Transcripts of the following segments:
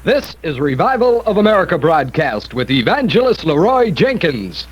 This is Revival of America broadcast with evangelist LeRoy Jenkins.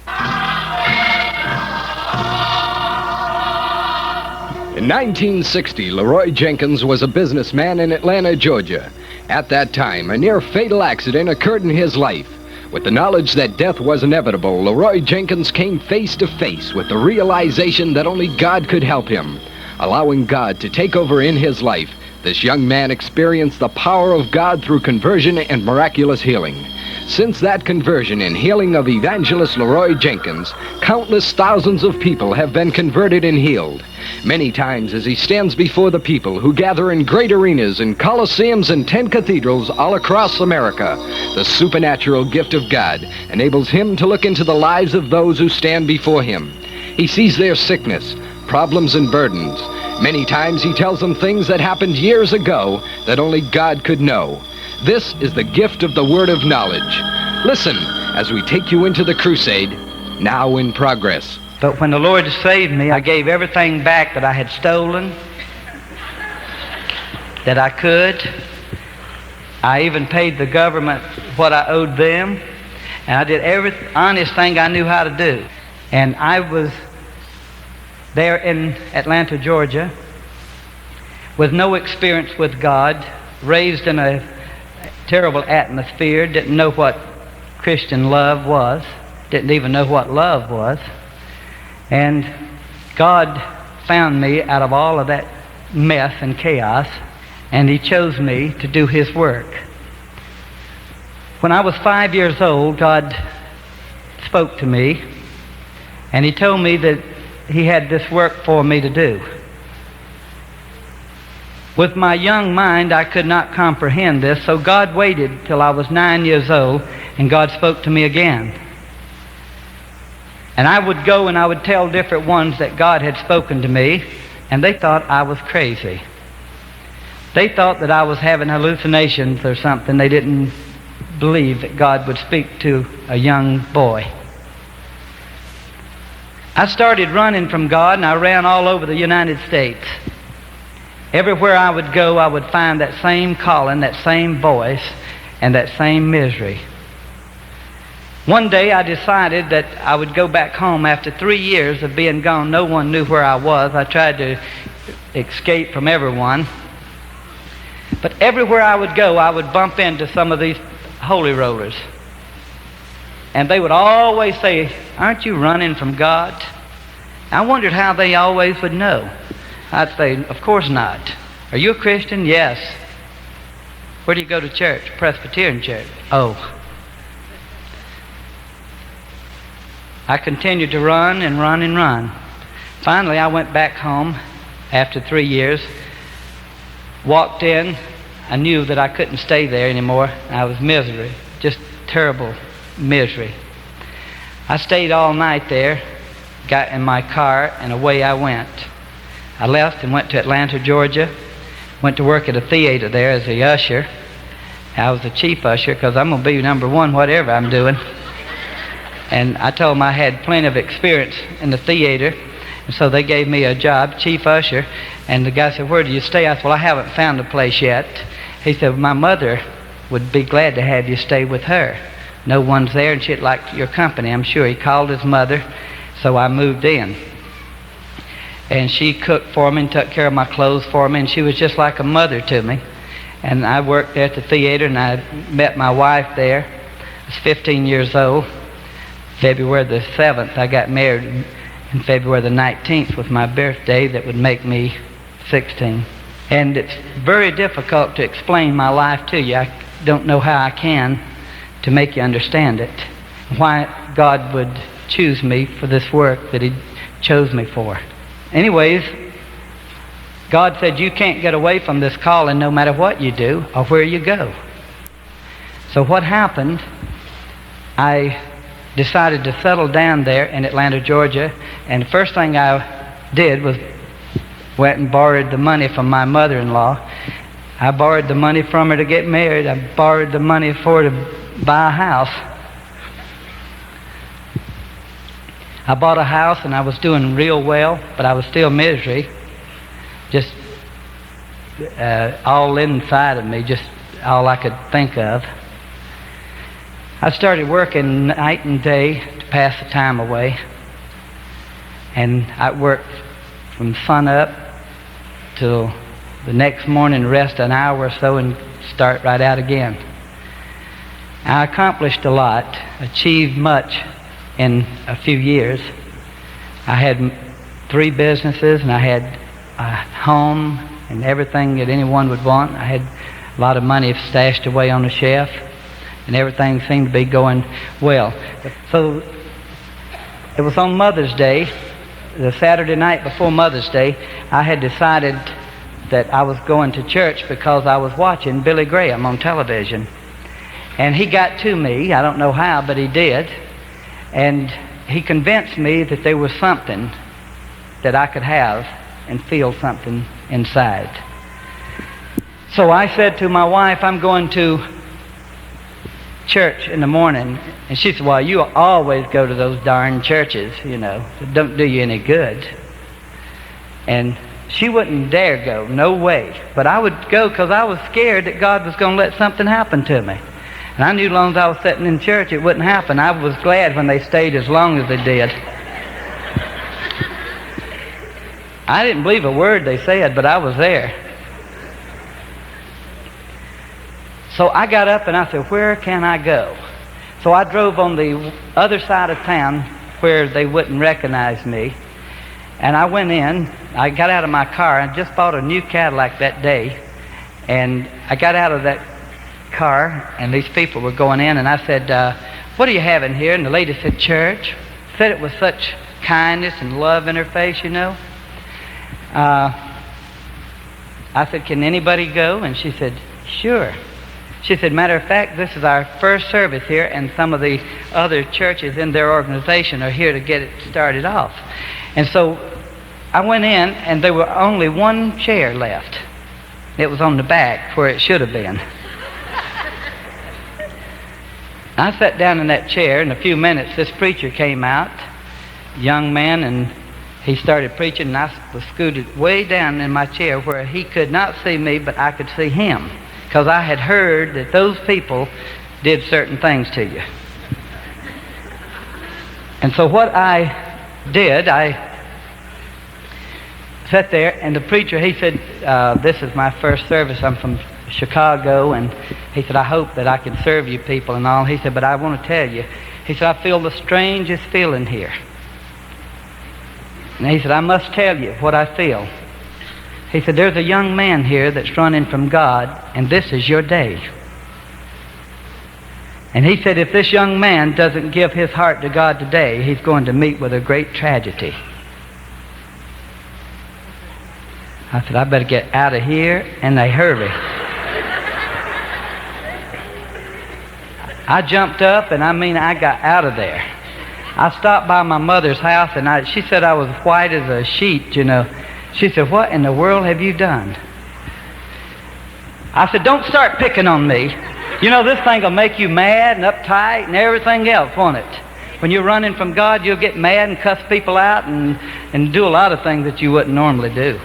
In 1960, LeRoy Jenkins was a businessman in Atlanta, Georgia. At that time, a near-fatal accident occurred in his life. With the knowledge that death was inevitable, LeRoy Jenkins came face to face with the realization that only God could help him. Allowing God to take over in his life, this young man experienced the power of God through conversion and miraculous healing. Since that conversion and healing of evangelist LeRoy Jenkins, countless thousands of people have been converted and healed. Many times as he stands before the people who gather in great arenas and coliseums and 10 cathedrals all across America, the supernatural gift of God enables him to look into the lives of those who stand before him. He sees their sickness, problems, and burdens. Many times he tells them things that happened years ago that only God could know. This is the gift of the word of knowledge. Listen as we take you into the crusade, now in progress. But when the Lord saved me, I gave everything back that I had stolen, that I could. I even paid the government what I owed them, and I did every honest thing I knew how to do. And I was there in Atlanta, Georgia, with no experience with God, raised in a terrible atmosphere, didn't know what Christian love was, didn't even know what love was. And God found me out of all of that mess and chaos, and He chose me to do His work. When I was 5 years old, God spoke to me, and He told me that He had this work for me to do. With my young mind, I could not comprehend this, so God waited till I was 9 years old, and God spoke to me again. And I would go and I would tell different ones that God had spoken to me, and they thought I was crazy. They thought that I was having hallucinations or something. They didn't believe that God would speak to a young boy. I started running from God, and I ran all over the United States. Everywhere I would go, I would find that same calling, that same voice, and that same misery. One day I decided that I would go back home. After 3 years of being gone, no one knew where I was. I tried to escape from everyone. But everywhere I would go, I would bump into some of these holy rollers. And they would always say, "Aren't you running from God?" I wondered how they always would know. I'd say, "Of course not." "Are you a Christian?" "Yes." "Where do you go to church?" "Presbyterian church." "Oh." I continued to run and run and run. Finally, I went back home after 3 years, walked in. I knew that I couldn't stay there anymore. I was misery, just terrible misery. I stayed all night there, got in my car, and away I went. I left and went to Atlanta, Georgia, went to work at a theater there as a usher. I was the chief usher because I'm going to be number one whatever I'm doing. And I told them I had plenty of experience in the theater, and so they gave me a job, chief usher. And the guy said, "Where do you stay?" I said, "Well, I haven't found a place yet." He said, "My mother would be glad to have you stay with her. No one's there, and she'd like your company, I'm sure." He called his mother, so I moved in. And she cooked for me and took care of my clothes for me, and she was just like a mother to me. And I worked there at the theater, and I met my wife there. I was 15 years old. February the 7th, I got married, and February the 19th was my birthday. That would make me 16. And it's very difficult to explain my life to you. I don't know how I can to make you understand it, why God would choose me for this work that He chose me for. Anyways, God said you can't get away from this calling no matter what you do or where you go. So what happened, I decided to settle down there in Atlanta, Georgia, and the first thing I did was went and borrowed the money from my mother-in-law. I borrowed the money from her to get married. I borrowed the money for her to buy a house. I bought a house, and I was doing real well, but I was still misery. Just all inside of me, just all I could think of. I started working night and day to pass the time away. And I worked from sun up till the next morning, rest an hour or so, and start right out again. I accomplished a lot, achieved much in a few years. I had 3 businesses, and I had a home and everything that anyone would want. I had a lot of money stashed away on the shelf, and everything seemed to be going well. So it was on Mother's Day, the Saturday night before Mother's Day. I had decided that I was going to church because I was watching Billy Graham on television. And he got to me, I don't know how, but he did. And he convinced me that there was something that I could have and feel something inside. So I said to my wife, I'm going to church in the morning. And she said, well, you always go to those darn churches, you know. It don't do you any good. And she wouldn't dare go, no way. But I would go because I was scared that God was going to let something happen to me. And I knew as long as I was sitting in church, it wouldn't happen. I was glad when they stayed as long as they did. I didn't believe a word they said, but I was there. So I got up and I said, where can I go? So I drove on the other side of town where they wouldn't recognize me. And I went in, I got out of my car. I just bought a new Cadillac that day. And I got out of that car, and these people were going in, and I said, what are you having here? And the lady said, church. Said it with such kindness and love in her face, you know. I said, can anybody go? And she said, sure. She said, matter of fact, this is our first service here, and some of the other churches in their organization are here to get it started off. And so I went in, and there were only one chair left. It was on the back where it should have been. I sat down in that chair. In a few minutes, this preacher came out, young man, and he started preaching, and I was scooted way down in my chair where he could not see me, but I could see him, because I had heard that those people did certain things to you. And so what I did, I sat there, and the preacher, he said, this is my first service. I'm from Chicago, and he said, I hope that I can serve you people and all. He said, but I want to tell you, he said, I feel the strangest feeling here. And he said, I must tell you what I feel. He said, there's a young man here that's running from God, and this is your day. And he said, if this young man doesn't give his heart to God today, he's going to meet with a great tragedy. I said, I better get out of here, and they hurry. I jumped up, and I got out of there. I stopped by my mother's house, and she said I was white as a sheet, you know. She said, what in the world have you done? I said, don't start picking on me. You know, this thing will make you mad and uptight and everything else, won't it? When you're running from God, you'll get mad and cuss people out and do a lot of things that you wouldn't normally do.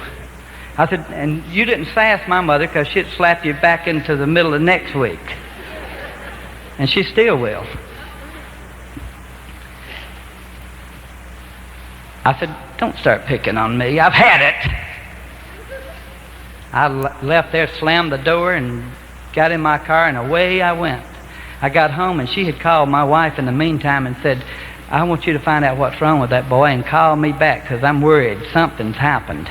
I said, and you didn't sass my mother because she'd slap you back into the middle of next week. And she still will. I said, don't start picking on me. I've had it. I left there, slammed the door, and got in my car, and away I went. I got home, and she had called my wife in the meantime and said, I want you to find out what's wrong with that boy and call me back because I'm worried something's happened.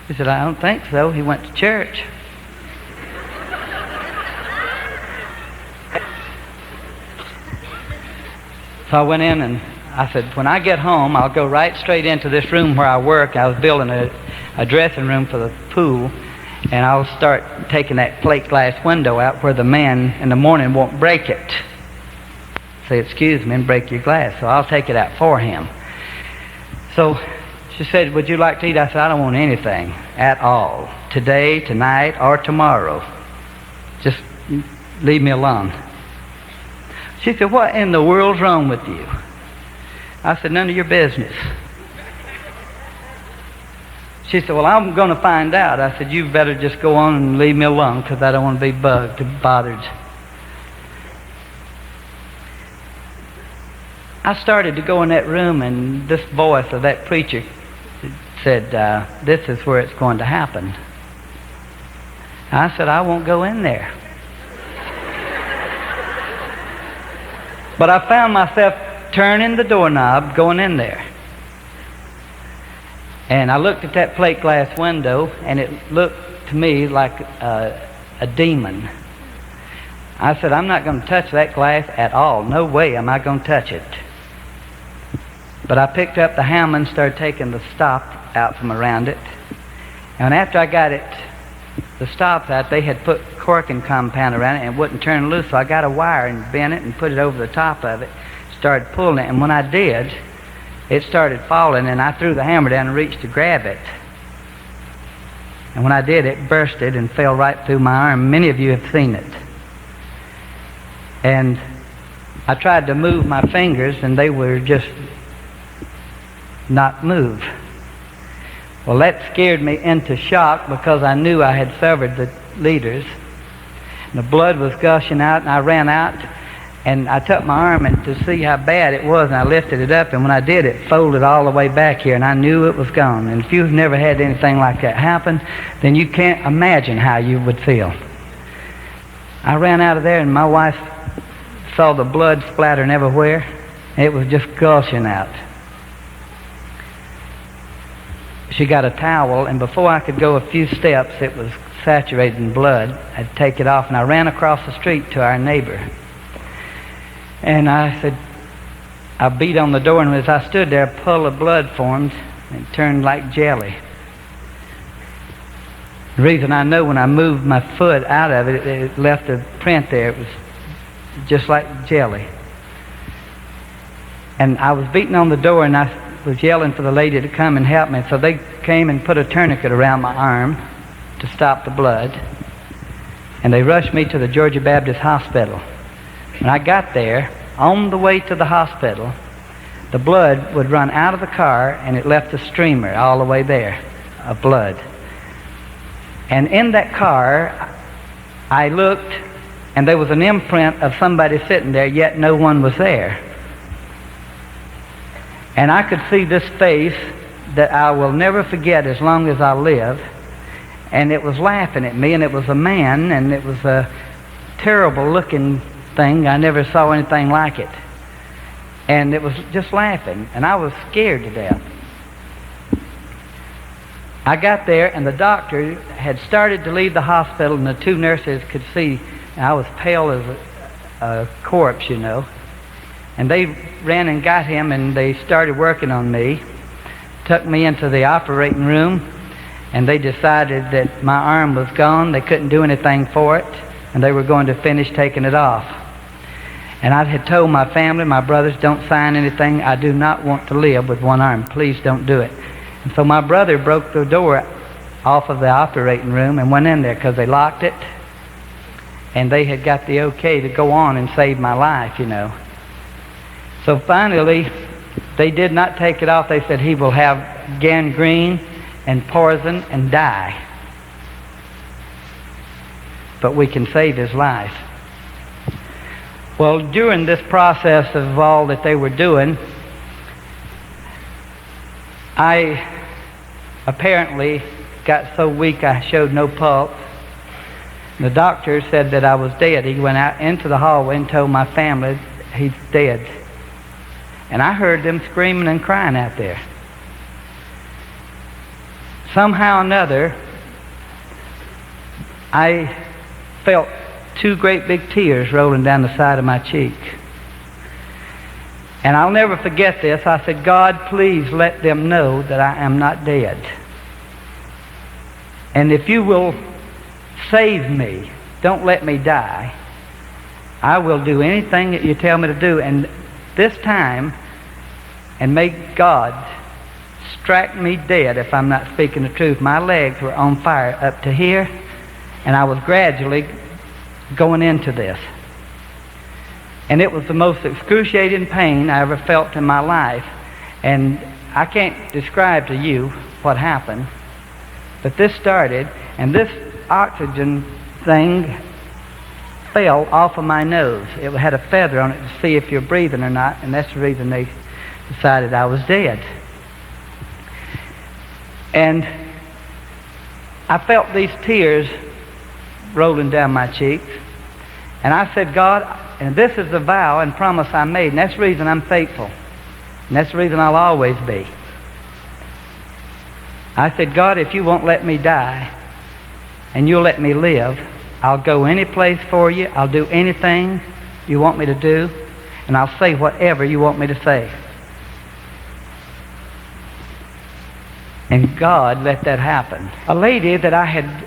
She said, I don't think so. He went to church. So I went in and I said, when I get home, I'll go right straight into this room where I work. I was building a dressing room for the pool, and I'll start taking that plate glass window out where the man in the morning won't break it. Say, excuse me, and break your glass. So I'll take it out for him. So she said, would you like to eat? I said, I don't want anything at all. Today, tonight, or tomorrow. Just leave me alone. She said, what in the world's wrong with you? I said, none of your business. She said, well, I'm going to find out. I said, you better just go on and leave me alone because I don't want to be bugged or bothered. I started to go in that room, and this voice of that preacher said, this is where it's going to happen. I said, I won't go in there. But I found myself turning the doorknob, going in there. And I looked at that plate glass window, and it looked to me like a demon. I said, I'm not going to touch that glass at all. No way am I going to touch it. But I picked up the hammer and started taking the stop out from around it. And after I got it, the stops out, they had put corking compound around it and it wouldn't turn loose. So I got a wire and bent it and put it over the top of it, started pulling it. And when I did, it started falling, and I threw the hammer down and reached to grab it. And when I did, it bursted and fell right through my arm. Many of you have seen it. And I tried to move my fingers, and they were just not move. Well, that scared me into shock because I knew I had severed the leaders. And the blood was gushing out, and I ran out, and I took my arm and to see how bad it was, and I lifted it up, and when I did, it folded all the way back here, and I knew it was gone. And if you've never had anything like that happen, then you can't imagine how you would feel. I ran out of there, and my wife saw the blood splattering everywhere. It was just gushing out. She got a towel, and before I could go a few steps, it was saturated in blood. I'd take it off, and I ran across the street to our neighbor. And I said, I beat on the door, and as I stood there, a puddle of blood formed and turned like jelly. The reason I know, when I moved my foot out of it, it left a print there. It was just like jelly. And I was beating on the door, and I was yelling for the lady to come and help me. So they came and put a tourniquet around my arm to stop the blood. And they rushed me to the Georgia Baptist Hospital. When I got there, on the way to the hospital, the blood would run out of the car, and it left a streamer all the way there of blood. And in that car, I looked, and there was an imprint of somebody sitting there, yet no one was there. And I could see this face that I will never forget as long as I live, and it was laughing at me, and it was a man, and it was a terrible looking thing. I never saw anything like it. And it was just laughing, and I was scared to death. I got there, and the doctor had started to leave the hospital, and the two nurses could see, and I was pale as a corpse, you know. And they ran and got him, and they started working on me, took me into the operating room, and they decided that my arm was gone. They couldn't do anything for it, and they were going to finish taking it off. And I had told my family, my brothers, don't sign anything. I do not want to live with one arm. Please don't do it. And so my brother broke the door off of the operating room and went in there because they locked it, and they had got the okay to go on and save my life, you know. So finally, they did not take it off. They said he will have gangrene and poison and die. But we can save his life. Well, during this process of all that they were doing, I apparently got so weak I showed no pulse. The doctor said that I was dead. He went out into the hallway and told my family he's dead. And I heard them screaming and crying out there. Somehow or another, I felt two great big tears rolling down the side of my cheek. And I'll never forget this. I said, God, please let them know that I am not dead. And if you will save me, don't let me die, I will do anything that you tell me to do. And this time, and may God strike me dead if I'm not speaking the truth. My legs were on fire up to here, and I was gradually going into this. And it was the most excruciating pain I ever felt in my life. And I can't describe to you what happened, But this started, and this oxygen thing fell off of my nose. It had a feather on it to see if you're breathing or not, and that's the reason they decided I was dead. And I felt these tears rolling down my cheeks, and I said, God, and this is the vow and promise I made, and that's the reason I'm faithful, and that's the reason I'll always be. I said, God, if you won't let me die and you'll let me live, I'll go any place for you. I'll do anything you want me to do, and I'll say whatever you want me to say. And God let that happen. A lady that I had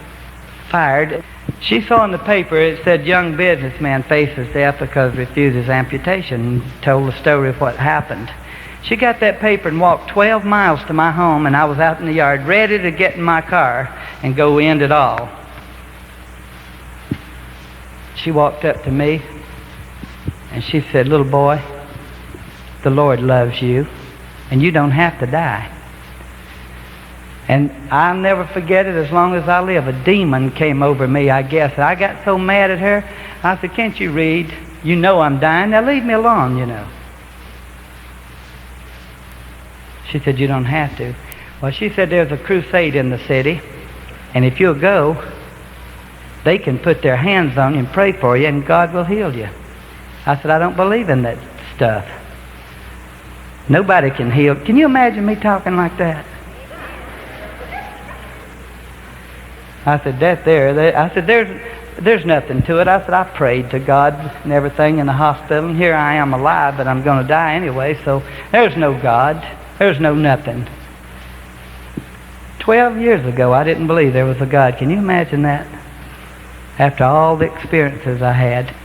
fired, she saw in the paper it said young businessman faces death because refuses amputation, and told the story of what happened. She got that paper and walked 12 miles to my home, and I was out in the yard ready to get in my car and go end it all. She walked up to me and she said, little boy, the Lord loves you and you don't have to die. And I'll never forget it as long as I live. A demon came over me, I guess. I got so mad at her. I said, can't you read? You know I'm dying. Now leave me alone, you know. She said, you don't have to. Well, she said there's a crusade in the city, and if you'll go, they can put their hands on you and pray for you, and God will heal you. I said, I don't believe in that stuff. Nobody can heal. Can you imagine me talking like that? I said, I said, there's nothing to it. I said, I prayed to God and everything in the hospital, and here I am alive, but I'm going to die anyway, so there's no God. There's no nothing. 12 years ago, I didn't believe there was a God. Can you imagine that? After all the experiences I had.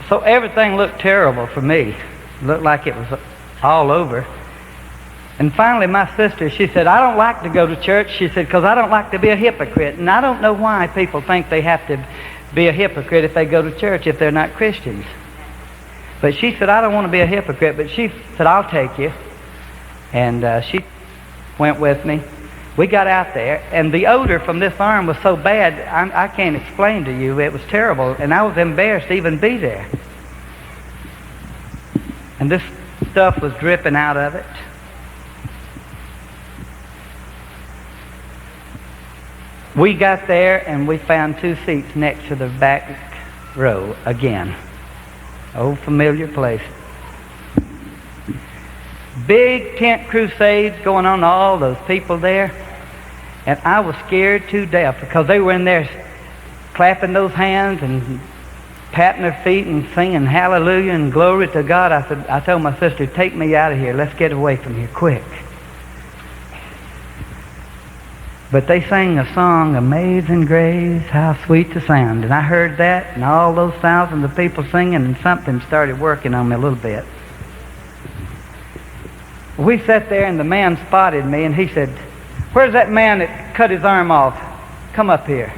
So everything looked terrible for me. It looked like it was all over. And finally my sister, she said, I don't like to go to church. She said, because I don't like to be a hypocrite. And I don't know why people think they have to be a hypocrite if they go to church if they're not Christians. But she said, I don't want to be a hypocrite. But she said, I'll take you. And she went with me. We got out there, and the odor from this arm was so bad, I can't explain to you. It was terrible, and I was embarrassed to even be there. And this stuff was dripping out of it. We got there, and we found 2 seats next to the back row again. Old familiar place. Big tent crusades going on, all those people there. And I was scared to death because they were in there clapping those hands and patting their feet and singing hallelujah and glory to God. I told my sister, take me out of here. Let's get away from here quick. But they sang a song, Amazing Grace, how sweet the sound. And I heard that and all those thousands of people singing, and something started working on me a little bit. We sat there, and the man spotted me, and he said, where's that man that cut his arm off? Come up here.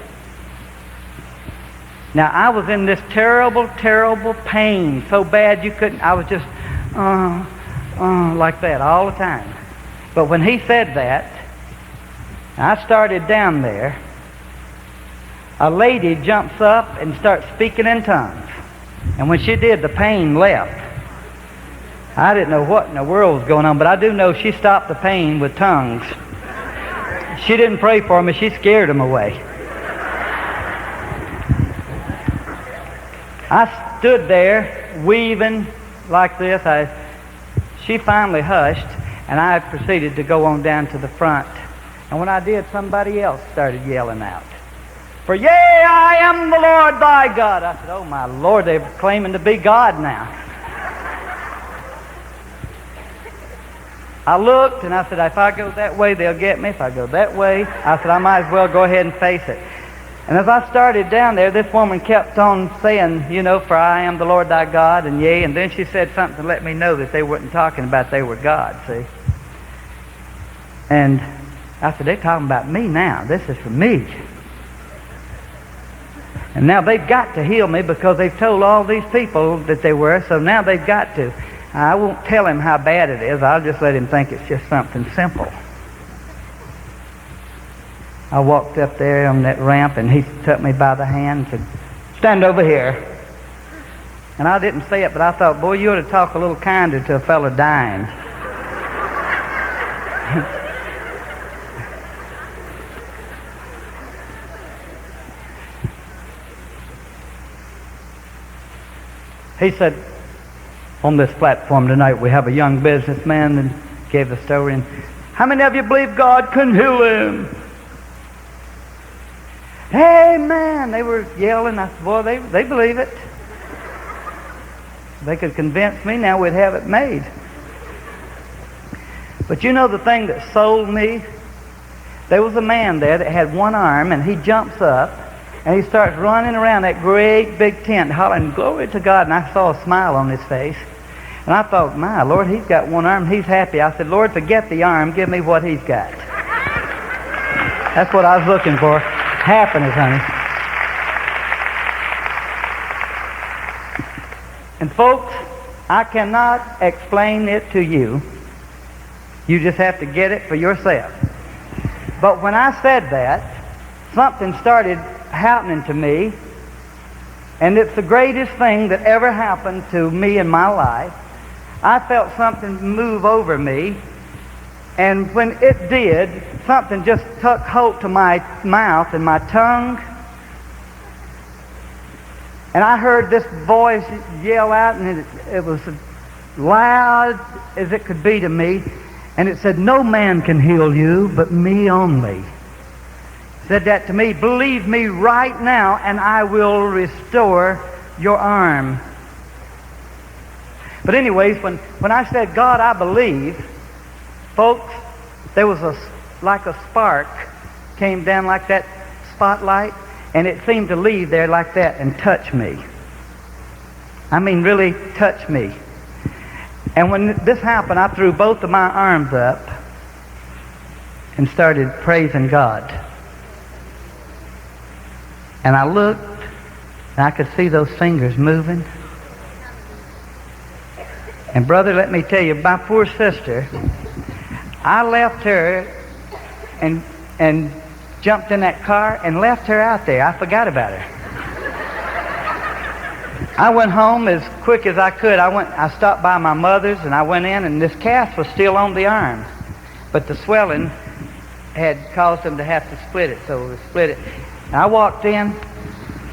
Now, I was in this terrible, terrible pain, so bad you couldn't, I was just, like that all the time. But when he said that, I started down there, a lady jumps up and starts speaking in tongues. And when she did, the pain left. I didn't know what in the world was going on, but I do know she stopped the pain with tongues. She didn't pray for me, she scared them away. I stood there weaving like this. She finally hushed, and I proceeded to go on down to the front. And when I did, somebody else started yelling out, for yea, I am the Lord thy God. I said, oh my Lord, they're claiming to be God now. I looked, and I said, if I go that way, they'll get me. If I go that way, I said, I might as well go ahead and face it. And as I started down there, this woman kept on saying, you know, for I am the Lord thy God, and yea. And then she said something to let me know that they weren't talking about they were God, see. And I said, they're talking about me now. This is for me. And now they've got to heal me because they've told all these people that they were, so now they've got to. I won't tell him how bad it is. I'll just let him think it's just something simple. I walked up there on that ramp, and he took me by the hand and said, "Stand over here." And I didn't say it, but I thought, boy, you ought to talk a little kinder to a fellow dying. He said, on this platform tonight, we have a young businessman, and gave the story. And how many of you believe God can heal him? Amen. They were yelling. I said, boy, they believe it. They could convince me, now we'd have it made. But you know the thing that sold me? There was a man there that had one arm, and he jumps up, and he starts running around that great big tent, hollering, "Glory to God." And I saw a smile on his face. And I thought, my Lord, he's got one arm, he's happy. I said, Lord, forget the arm, give me what he's got. That's what I was looking for. Happiness, honey. And folks, I cannot explain it to you. You just have to get it for yourself. But when I said that, something started happening to me, and it's the greatest thing that ever happened to me in my life. I felt something move over me, and when it did, something just took hold to my mouth and my tongue, and I heard this voice yell out, and it was loud as it could be to me, and it said, "No man can heal you but me only." Said that to me, "Believe me right now, and I will restore your arm." But anyways, when I said, "God, I believe," folks, there was like a spark came down like that spotlight, and it seemed to leave there like that and touch me. I mean, really touch me. And when this happened, I threw both of my arms up and started praising God. And I looked, and I could see those fingers moving. And brother, let me tell you, my poor sister, I left her and jumped in that car and left her out there. I forgot about her. I went home as quick as I could. I stopped by my mother's, and I went in, and this cast was still on the arm. But the swelling had caused them to have to split it, so we split it. And I walked in,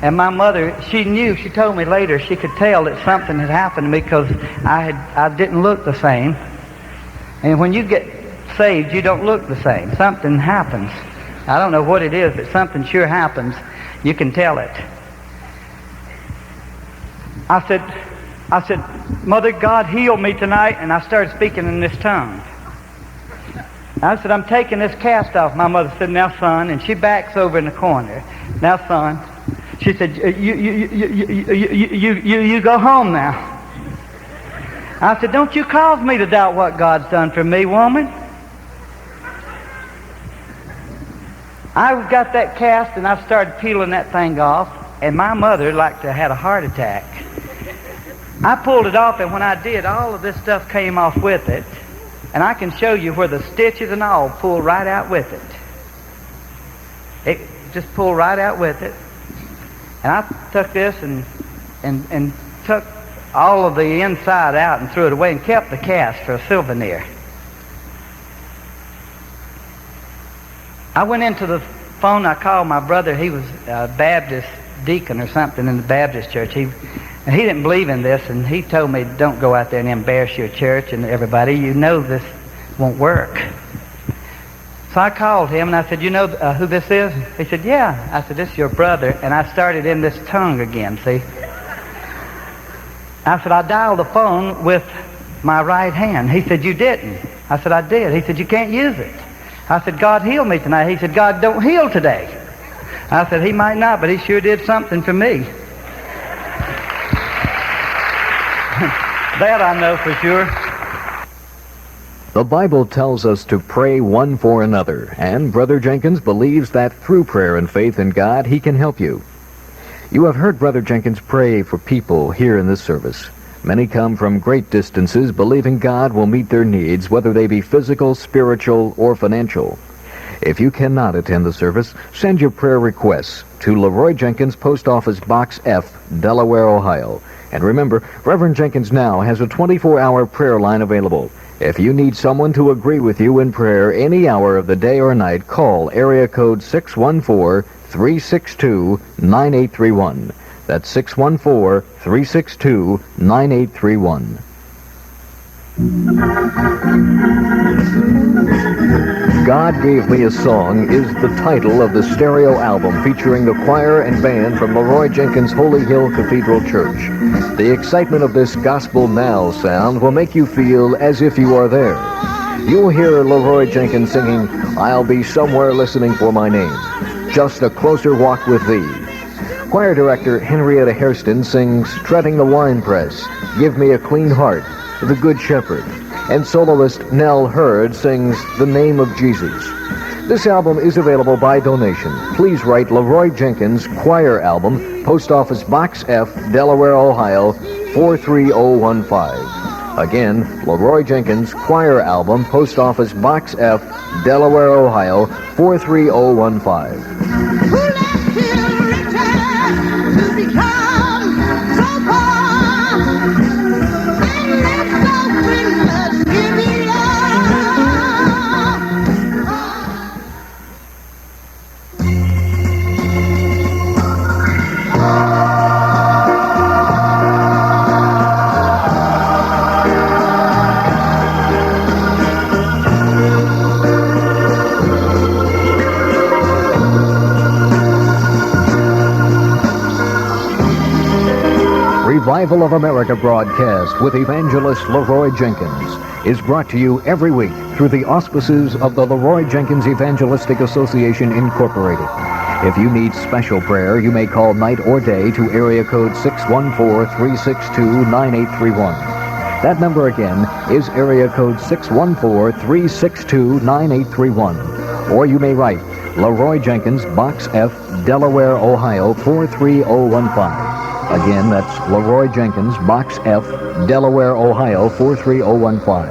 and my mother, she knew, she told me later, she could tell that something had happened to me because I didn't look the same. And when you get saved, you don't look the same. Something happens. I don't know what it is, but something sure happens. You can tell it. I said, "Mother, God healed me tonight," and I started speaking in this tongue. I said, "I'm taking this cast off." My mother said, "Now, son," and she backs over in the corner. "Now, son," she said, you go home now." I said, "Don't you cause me to doubt what God's done for me, woman." I got that cast, and I started peeling that thing off, and my mother like to had a heart attack. I pulled it off, and when I did, all of this stuff came off with it, and I can show you where the stitches and all pulled right out with it. It just pulled right out with it. And I took this and took all of the inside out and threw it away and kept the cast for a souvenir. I went into the phone. I called my brother. He was a Baptist deacon or something in the Baptist church. He didn't believe in this, and he told me, "Don't go out there and embarrass your church and everybody. You know this won't work." So I called him, and I said, "You know who this is?" He said, "Yeah." I said, "This is your brother." And I started in this tongue again, see? I said, "I dialed the phone with my right hand." He said, "You didn't." I said, "I did." He said, "You can't use it." I said, "God healed me tonight." He said, "God don't heal today." I said, "He might not, but he sure did something for me." That I know for sure. The Bible tells us to pray one for another, and Brother Jenkins believes that through prayer and faith in God, he can help you. You have heard Brother Jenkins pray for people here in this service. Many come from great distances, believing God will meet their needs, whether they be physical, spiritual, or financial. If you cannot attend the service, send your prayer requests to LeRoy Jenkins, Post Office Box F, Delaware, Ohio. And remember, Reverend Jenkins now has a 24-hour prayer line available. If you need someone to agree with you in prayer any hour of the day or night, call area code 614-362-9831. That's 614-362-9831. God Gave Me a Song is the title of the stereo album featuring the choir and band from LeRoy Jenkins' Holy Hill Cathedral Church. The excitement of this gospel now sound will make you feel as if you are there. You'll hear LeRoy Jenkins singing, "I'll Be Somewhere Listening for My Name," "Just a Closer Walk with Thee." Choir director Henrietta Hairston sings "Treading the Winepress," "Give Me a Clean Heart," "The Good Shepherd," and soloist Nell Hurd sings "The Name of Jesus." This album is available by donation. Please write LeRoy Jenkins Choir Album, Post Office Box F, Delaware, Ohio, 43015. Again, LeRoy Jenkins Choir Album, Post Office Box F, Delaware, Ohio, 43015. Revival of America broadcast with evangelist LeRoy Jenkins is brought to you every week through the auspices of the LeRoy Jenkins Evangelistic Association, Incorporated. If you need special prayer, you may call night or day to area code 614-362-9831. That number again is area code 614-362-9831. Or you may write LeRoy Jenkins, Box F, Delaware, Ohio, 43015. Again, that's LeRoy Jenkins, Box F, Delaware, Ohio, 43015.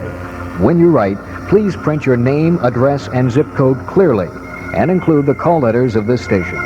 When you write, please print your name, address, and zip code clearly and include the call letters of this station.